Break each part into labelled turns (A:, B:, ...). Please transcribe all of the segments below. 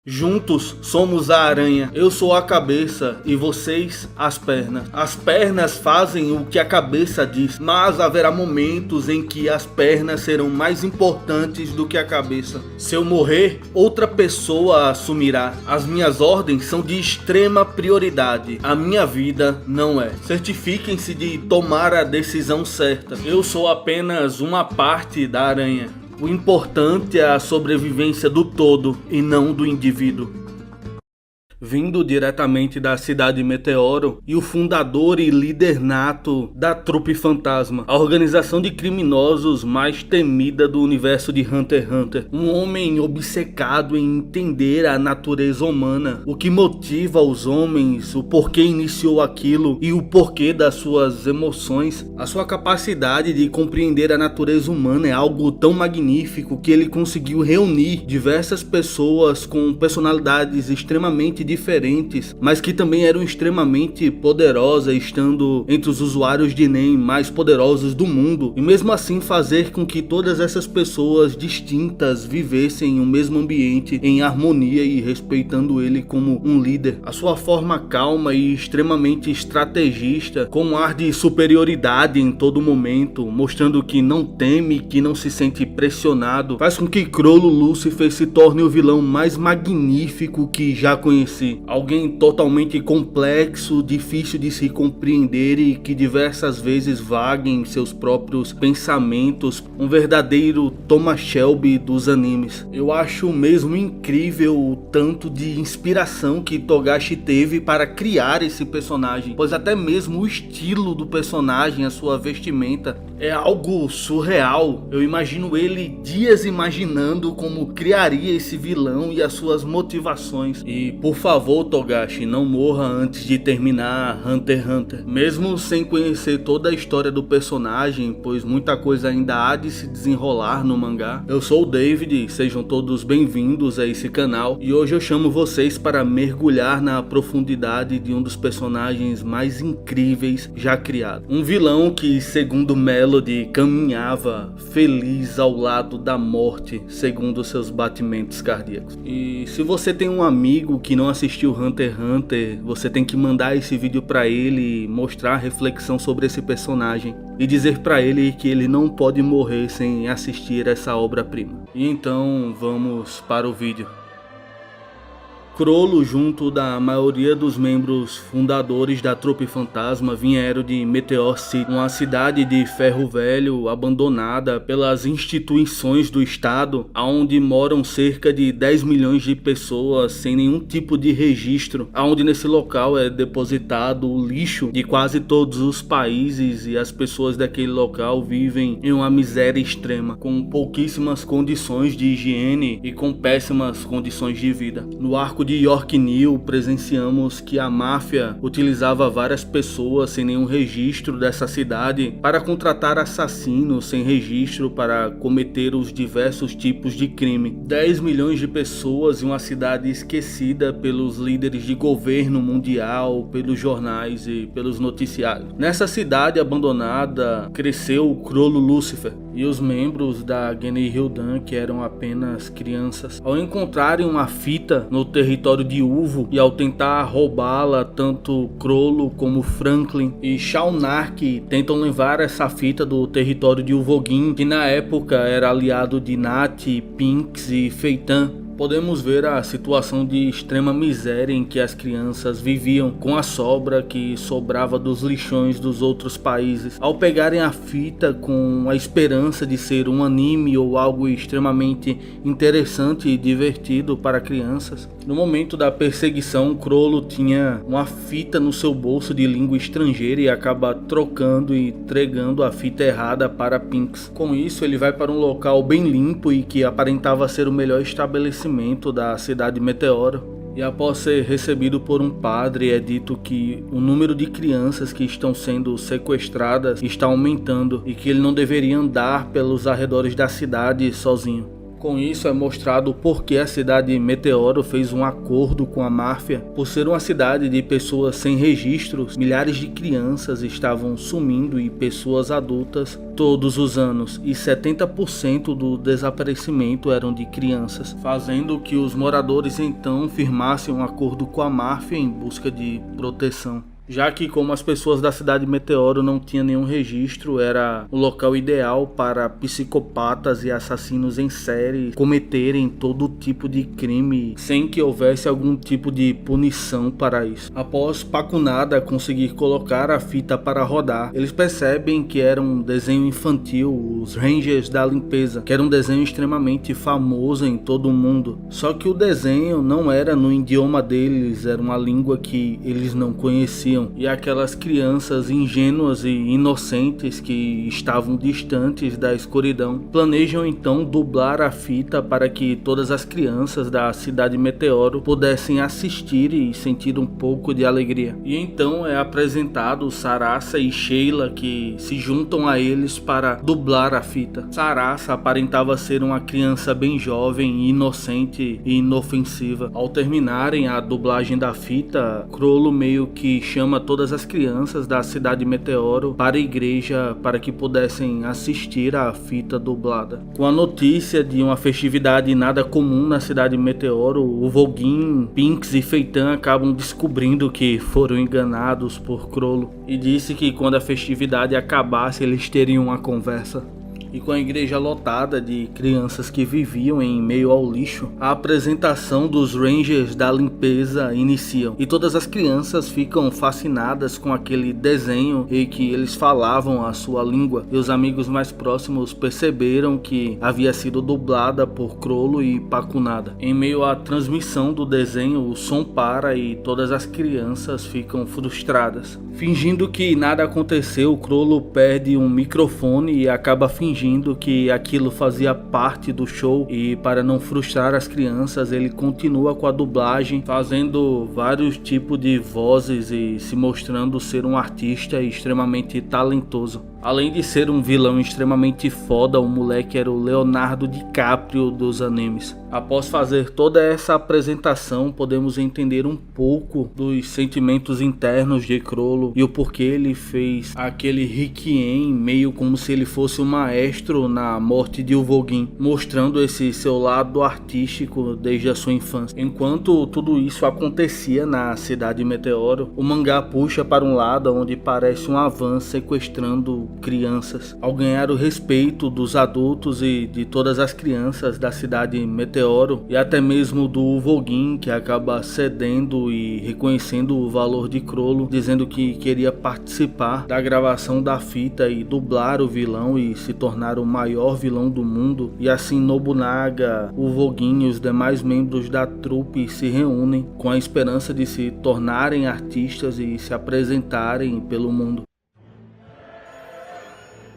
A: Juntos somos a aranha. Eu sou a cabeça e vocês as pernas. As pernas fazem o que a cabeça diz, mas haverá momentos em que as pernas serão mais importantes do que a cabeça. Se eu morrer, outra pessoa assumirá. As minhas ordens são de extrema prioridade. A minha vida não é. Certifiquem-se de tomar a decisão certa. Eu sou apenas uma parte da aranha. O importante é a sobrevivência do todo e não do indivíduo. Vindo diretamente da cidade Meteoro e o fundador e líder nato da Trupe Fantasma, a organização de criminosos mais temida do universo de Hunter x Hunter. Um homem obcecado em entender a natureza humana, o que motiva os homens, o porquê iniciou aquilo e o porquê das suas emoções. A sua capacidade de compreender a natureza humana é algo tão magnífico que ele conseguiu reunir diversas pessoas com personalidades extremamente diferentes, mas que também eram extremamente poderosas, estando entre os usuários de NEM mais poderosos do mundo, e mesmo assim fazer com que todas essas pessoas distintas vivessem em um mesmo ambiente em harmonia e respeitando ele como um líder. A sua forma calma e extremamente estrategista, com um ar de superioridade em todo momento, mostrando que não teme, que não se sente pressionado, faz com que Chrollo Lucifer se torne o vilão mais magnífico que já conheci. Alguém totalmente complexo, difícil de se compreender e que diversas vezes vaga em seus próprios pensamentos. Um verdadeiro Thomas Shelby dos animes. Eu acho mesmo incrível o tanto de inspiração que Togashi teve para criar esse personagem, pois até mesmo o estilo do personagem, a sua vestimenta, é algo surreal. Eu imagino ele dias imaginando como criaria esse vilão e as suas motivações. E por favor, Togashi, não morra antes de terminar Hunter x Hunter. Mesmo sem conhecer toda a história do personagem, pois muita coisa ainda há de se desenrolar no mangá. Eu sou o David, sejam todos bem-vindos a esse canal. E hoje eu chamo vocês para mergulhar na profundidade de um dos personagens mais incríveis já criado. Um vilão que, segundo Melody, caminhava feliz ao lado da morte, segundo seus batimentos cardíacos. E se você tem um amigo que não assistiu Hunter x Hunter, você tem que mandar esse vídeo pra ele, mostrar a reflexão sobre esse personagem e dizer pra ele que ele não pode morrer sem assistir essa obra-prima. E então vamos para o vídeo. Chrollo, junto da maioria dos membros fundadores da Trupe Fantasma, vieram de Meteor City, uma cidade de ferro velho abandonada pelas instituições do estado, onde moram cerca de 10 milhões de pessoas sem nenhum tipo de registro, onde nesse local é depositado o lixo de quase todos os países e as pessoas daquele local vivem em uma miséria extrema, com pouquíssimas condições de higiene e com péssimas condições de vida. No arco de York New, presenciamos que a máfia utilizava várias pessoas sem nenhum registro dessa cidade para contratar assassinos sem registro para cometer os diversos tipos de crime. 10 milhões de pessoas em uma cidade esquecida pelos líderes de governo mundial, pelos jornais e pelos noticiários. Nessa cidade abandonada cresceu o Chrollo Lucifer e os membros da Genei Hildan, que eram apenas crianças. Ao encontrarem uma fita no território de Uvo e ao tentar roubá-la, tanto Chrollo como Franklin e Shaunark tentam levar essa fita do território de Uvogin, que na época era aliado de Nat, Pinks e Feitan. Podemos ver a situação de extrema miséria em que as crianças viviam com a sobra que sobrava dos lixões dos outros países. Ao pegarem a fita com a esperança de ser um anime ou algo extremamente interessante e divertido para crianças, no momento da perseguição, Chrollo tinha uma fita no seu bolso de língua estrangeira e acaba trocando e entregando a fita errada para Pinks. Com isso, ele vai para um local bem limpo e que aparentava ser o melhor estabelecimento da cidade Meteoro. E após ser recebido por um padre, é dito que o número de crianças que estão sendo sequestradas está aumentando e que ele não deveria andar pelos arredores da cidade sozinho. Com isso é mostrado por que a cidade Meteoro fez um acordo com a máfia. Por ser uma cidade de pessoas sem registros, milhares de crianças estavam sumindo e pessoas adultas todos os anos, e 70% do desaparecimento eram de crianças, fazendo que os moradores então firmassem um acordo com a máfia em busca de proteção. Já que, como as pessoas da cidade Meteoro não tinham nenhum registro, era o local ideal para psicopatas e assassinos em série cometerem todo tipo de crime sem que houvesse algum tipo de punição para isso. Após Pacunada conseguir colocar a fita para rodar, eles percebem que era um desenho infantil, os Rangers da Limpeza, que era um desenho extremamente famoso em todo o mundo. Só que o desenho não era no idioma deles, era uma língua que eles não conheciam. E aquelas crianças ingênuas e inocentes que estavam distantes da escuridão planejam então dublar a fita para que todas as crianças da cidade Meteoro pudessem assistir e sentir um pouco de alegria. E então é apresentado Sarasa e Sheila, que se juntam a eles para dublar a fita. Sarasa aparentava ser uma criança bem jovem, inocente e inofensiva. Ao terminarem a dublagem da fita, Crollo meio que chama todas as crianças da cidade Meteoro para a igreja para que pudessem assistir à fita dublada. Com a notícia de uma festividade nada comum na cidade Meteoro, o Voguin, Pinks e Feitan acabam descobrindo que foram enganados por Crollo e disse que quando a festividade acabasse eles teriam uma conversa. E com a igreja lotada de crianças que viviam em meio ao lixo, a apresentação dos Rangers da Limpeza inicia. E todas as crianças ficam fascinadas com aquele desenho e que eles falavam a sua língua. E os amigos mais próximos perceberam que havia sido dublada por Crollo e Pacunada. Em meio à transmissão do desenho, o som para e todas as crianças ficam frustradas. Fingindo que nada aconteceu, Crollo perde um microfone e acaba fingindo que aquilo fazia parte do show, e para não frustrar as crianças ele continua com a dublagem, fazendo vários tipos de vozes e se mostrando ser um artista extremamente talentoso. Além de ser um vilão extremamente foda, o moleque era o Leonardo DiCaprio dos animes. Após fazer toda essa apresentação, podemos entender um pouco dos sentimentos internos de Crollo e o porquê ele fez aquele Requiem, meio como se ele fosse um maestro na morte de Uvogin, mostrando esse seu lado artístico desde a sua infância. Enquanto tudo isso acontecia na cidade Meteoro, o mangá puxa para um lado onde parece um Avan sequestrando crianças. Ao ganhar o respeito dos adultos e de todas as crianças da cidade Meteoro, e até mesmo do Voguin, que acaba cedendo e reconhecendo o valor de Crollo, dizendo que queria participar da gravação da fita e dublar o vilão e se tornar o maior vilão do mundo. E assim Nobunaga, o Voguin e os demais membros da trupe se reúnem com a esperança de se tornarem artistas e se apresentarem pelo mundo.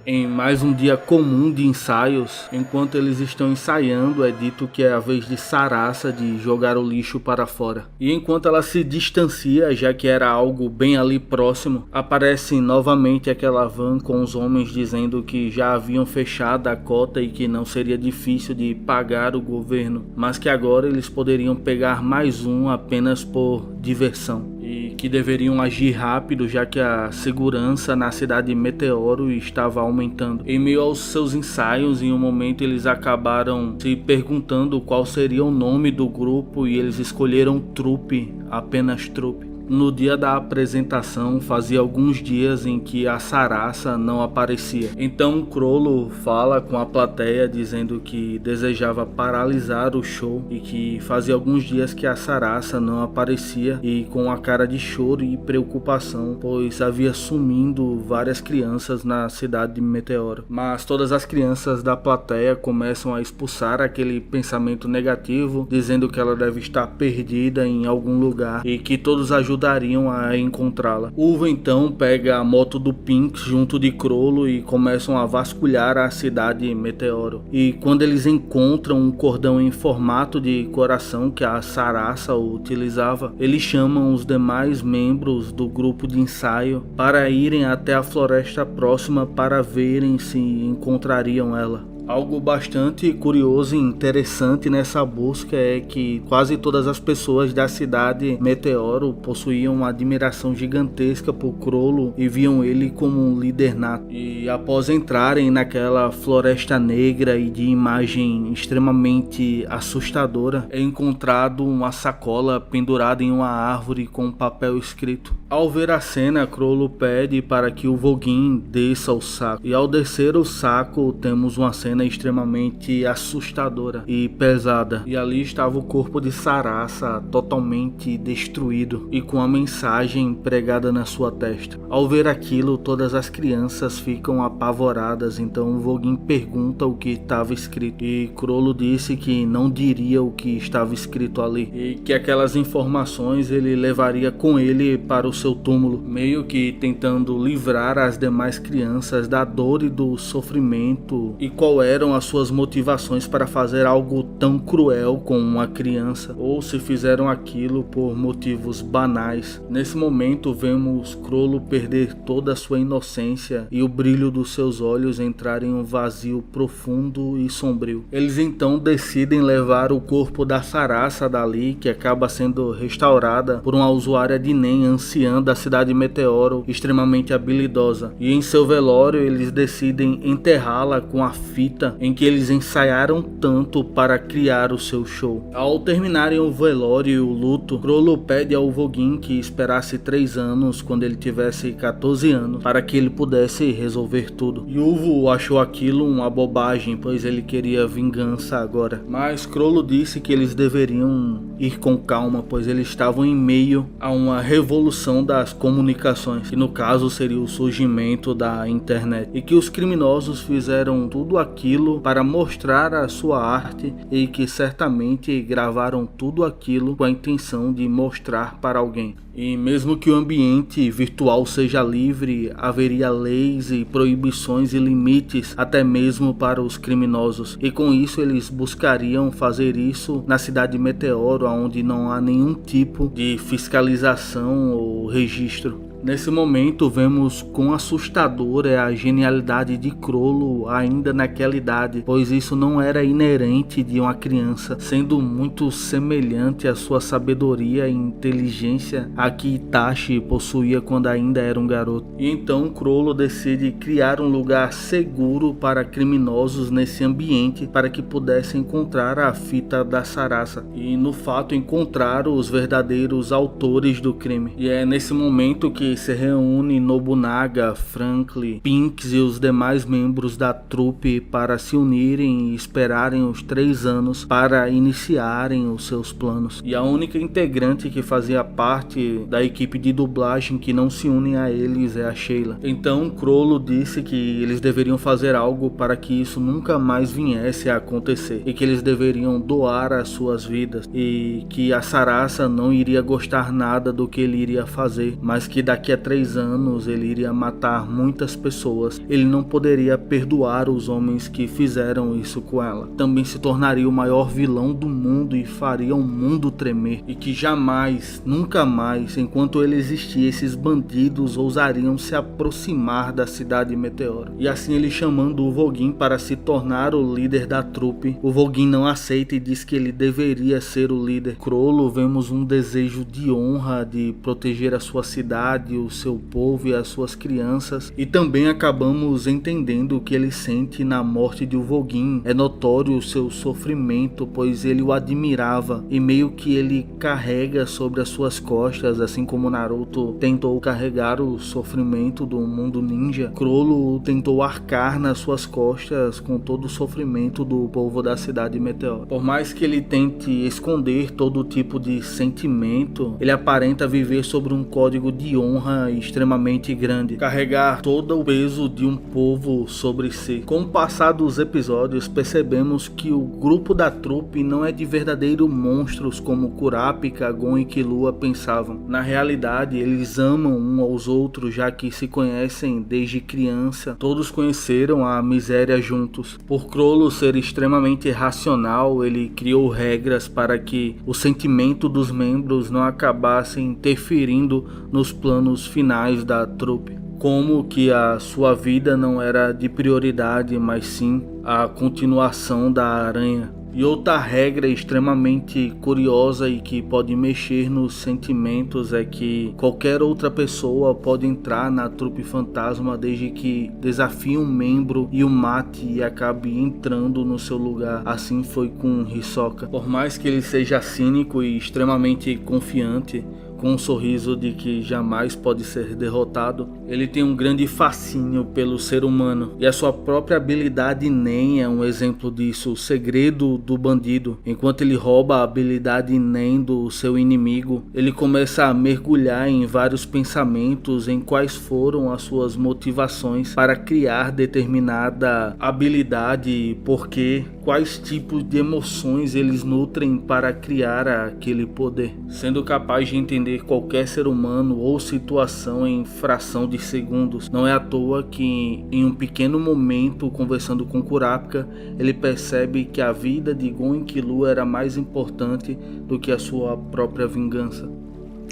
A: Em mais um dia comum de ensaios, enquanto eles estão ensaiando, é dito que é a vez de Sarasa de jogar o lixo para fora. E enquanto ela se distancia, já que era algo bem ali próximo, aparece novamente aquela van com os homens dizendo que já haviam fechado a cota e que não seria difícil de pagar o governo, mas que agora eles poderiam pegar mais um apenas por diversão. E que deveriam agir rápido, já que a segurança na cidade Meteoro estava aumentando. Em meio aos seus ensaios, em um momento eles acabaram se perguntando qual seria o nome do grupo e eles escolheram Trupe, apenas Trupe. No dia da apresentação, fazia alguns dias em que a Sarasa não aparecia. Então Crollo fala com a plateia dizendo que desejava paralisar o show e que fazia alguns dias que a Sarasa não aparecia, e com a cara de choro e preocupação, pois havia sumindo várias crianças na cidade de Meteoro. Mas todas as crianças da plateia começam a expulsar aquele pensamento negativo, dizendo que ela deve estar perdida em algum lugar e que todos ajudariam a encontrá-la. Uva então pega a moto do Pinks junto de Crollo e começam a vasculhar a cidade Meteoro. E quando eles encontram um cordão em formato de coração que a Sarasa utilizava, eles chamam os demais membros do grupo de ensaio para irem até a floresta próxima para verem se encontrariam ela. Algo bastante curioso e interessante nessa busca é que quase todas as pessoas da cidade Meteoro possuíam uma admiração gigantesca por Crollo e viam ele como um líder nato. E após entrarem naquela floresta negra e de imagem extremamente assustadora, é encontrado uma sacola pendurada em uma árvore com um papel escrito. Ao ver a cena, Crollo pede para que o Voguin desça o saco. E ao descer o saco, temos uma cena extremamente assustadora e pesada. E ali estava o corpo de Sarasa totalmente destruído e com a mensagem pregada na sua testa. Ao ver aquilo, todas as crianças ficam apavoradas. Então o Voguin pergunta o que estava escrito. E Crollo disse que não diria o que estava escrito ali. E que aquelas informações ele levaria com ele para o seu túmulo, meio que tentando livrar as demais crianças da dor e do sofrimento, e qual eram as suas motivações para fazer algo tão cruel com uma criança, ou se fizeram aquilo por motivos banais. Nesse momento vemos Crollo perder toda a sua inocência e o brilho dos seus olhos entrar em um vazio profundo e sombrio. Eles então decidem levar o corpo da Sarasa dali, que acaba sendo restaurada por uma usuária de Nen anciã da cidade Meteoro, extremamente habilidosa, e em seu velório eles decidem enterrá-la com a fita em que eles ensaiaram tanto para criar o seu show. Ao terminarem o velório e o luto, Crollo pede ao Voguin que esperasse 3 anos quando ele tivesse 14 anos para que ele pudesse resolver tudo. Yuvo achou aquilo uma bobagem, pois ele queria vingança agora, mas Crollo disse que eles deveriam ir com calma, pois eles estavam em meio a uma revolução das comunicações, que no caso seria o surgimento da internet, e que os criminosos fizeram tudo aquilo para mostrar a sua arte e que certamente gravaram tudo aquilo com a intenção de mostrar para alguém. E mesmo que o ambiente virtual seja livre, haveria leis e proibições e limites até mesmo para os criminosos. E com isso eles buscariam fazer isso na cidade Meteoro, onde não há nenhum tipo de fiscalização ou registro. Nesse momento vemos quão assustadora é a genialidade de Crollo ainda naquela idade, pois isso não era inerente de uma criança, sendo muito semelhante à sua sabedoria e inteligência a que Itachi possuía quando ainda era um garoto. E então Crollo decide criar um lugar seguro para criminosos nesse ambiente para que pudessem encontrar a fita da Sarasa e no fato encontrar os verdadeiros autores do crime. E é nesse momento que se reúne Nobunaga, Franklin, Pinks e os demais membros da trupe para se unirem e esperarem os 3 anos para iniciarem os seus planos. E a única integrante que fazia parte da equipe de dublagem que não se une a eles é a Sheila. Então Crollo disse que eles deveriam fazer algo para que isso nunca mais viesse a acontecer e que eles deveriam doar as suas vidas e que a Sarasa não iria gostar nada do que ele iria fazer, mas que daqui a 3 anos ele iria matar muitas pessoas. Ele não poderia perdoar os homens que fizeram isso com ela. Também se tornaria o maior vilão do mundo e faria o mundo tremer. E que jamais, nunca mais, enquanto ele existia, esses bandidos ousariam se aproximar da cidade Meteoro. E assim ele chamando o Voguin para se tornar o líder da trupe. O Voguin não aceita e diz que ele deveria ser o líder. Crollo vemos um desejo de honra de proteger a sua cidade, o seu povo e as suas crianças, e também acabamos entendendo o que ele sente na morte de Voguin. É notório o seu sofrimento, pois ele o admirava e meio que ele carrega sobre as suas costas, assim como Naruto tentou carregar o sofrimento do mundo ninja. Crollo tentou arcar nas suas costas com todo o sofrimento do povo da cidade Meteoro. Por mais que ele tente esconder todo tipo de sentimento, ele aparenta viver sobre um código de honra extremamente grande, carregar todo o peso de um povo sobre si. Com o passar dos episódios, percebemos que o grupo da trupe não é de verdadeiros monstros como Kurapika, Gon e Killua pensavam. Na realidade, eles amam um aos outros, já que se conhecem desde criança. Todos conheceram a miséria juntos. Por Crollo ser extremamente racional, ele criou regras para que o sentimento dos membros não acabassem interferindo nos planos finais da trupe, como que a sua vida não era de prioridade, mas sim a continuação da aranha. E outra regra extremamente curiosa e que pode mexer nos sentimentos é que qualquer outra pessoa pode entrar na trupe fantasma desde que desafie um membro e o mate e acabe entrando no seu lugar. Assim foi com Hisoka. Por mais que ele seja cínico e extremamente confiante, com um sorriso de que jamais pode ser derrotado, ele tem um grande fascínio pelo ser humano, e a sua própria habilidade Nen é um exemplo disso. O segredo do bandido: enquanto ele rouba a habilidade Nen do seu inimigo, ele começa a mergulhar em vários pensamentos em quais foram as suas motivações para criar determinada habilidade, porque quais tipos de emoções eles nutrem para criar aquele poder, sendo capaz de entender qualquer ser humano ou situação em fração de segundos. Não é à toa que em um pequeno momento, conversando com Kurapika, ele percebe que a vida de Gon Enkidu era mais importante do que a sua própria vingança.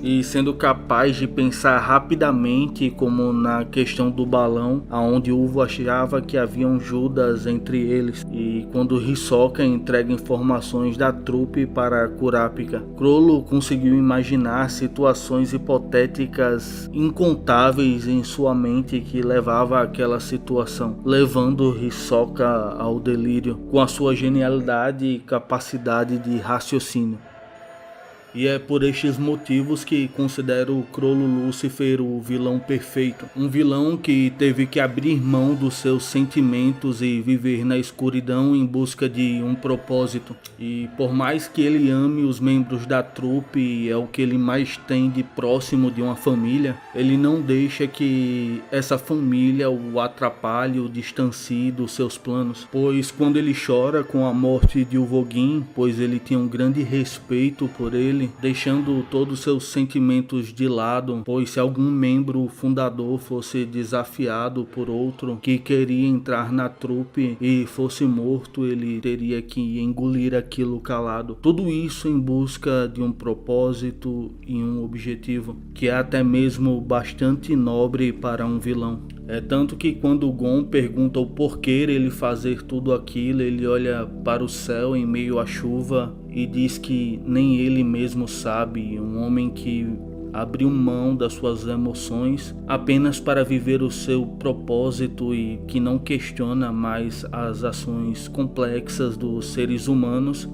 A: E sendo capaz de pensar rapidamente, como na questão do balão, aonde Uvo achava que havia um Judas entre eles, e quando Hisoka entrega informações da trupe para Kurapika, Chrollo conseguiu imaginar situações hipotéticas incontáveis em sua mente que levava àquela situação, levando Hisoka ao delírio com a sua genialidade e capacidade de raciocínio. E é por estes motivos que considero Chrollo Lucifer o vilão perfeito. Um vilão que teve que abrir mão dos seus sentimentos e viver na escuridão em busca de um propósito. E por mais que ele ame os membros da trupe, é o que ele mais tem de próximo de uma família, ele não deixa que essa família o atrapalhe ou distancie dos seus planos. Pois quando ele chora com a morte de Uvogin, pois ele tinha um grande respeito por ele, deixando todos os seus sentimentos de lado, pois se algum membro fundador fosse desafiado por outro que queria entrar na trupe e fosse morto, ele teria que engolir aquilo calado. Tudo isso em busca de um propósito e um objetivo, que é até mesmo bastante nobre para um vilão. É tanto que quando Gon pergunta o porquê ele fazer tudo aquilo, ele olha para o céu em meio à chuva e diz que nem ele mesmo sabe. Um homem que abriu mão das suas emoções apenas para viver o seu propósito e que não questiona mais as ações complexas dos seres humanos,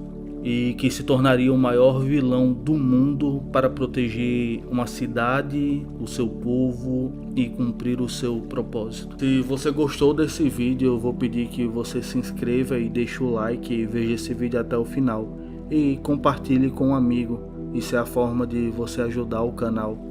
A: e que se tornaria o maior vilão do mundo para proteger uma cidade, o seu povo e cumprir o seu propósito. Se você gostou desse vídeo, eu vou pedir que você se inscreva e deixe o like e veja esse vídeo até o final. E compartilhe com um amigo. Isso é a forma de você ajudar o canal.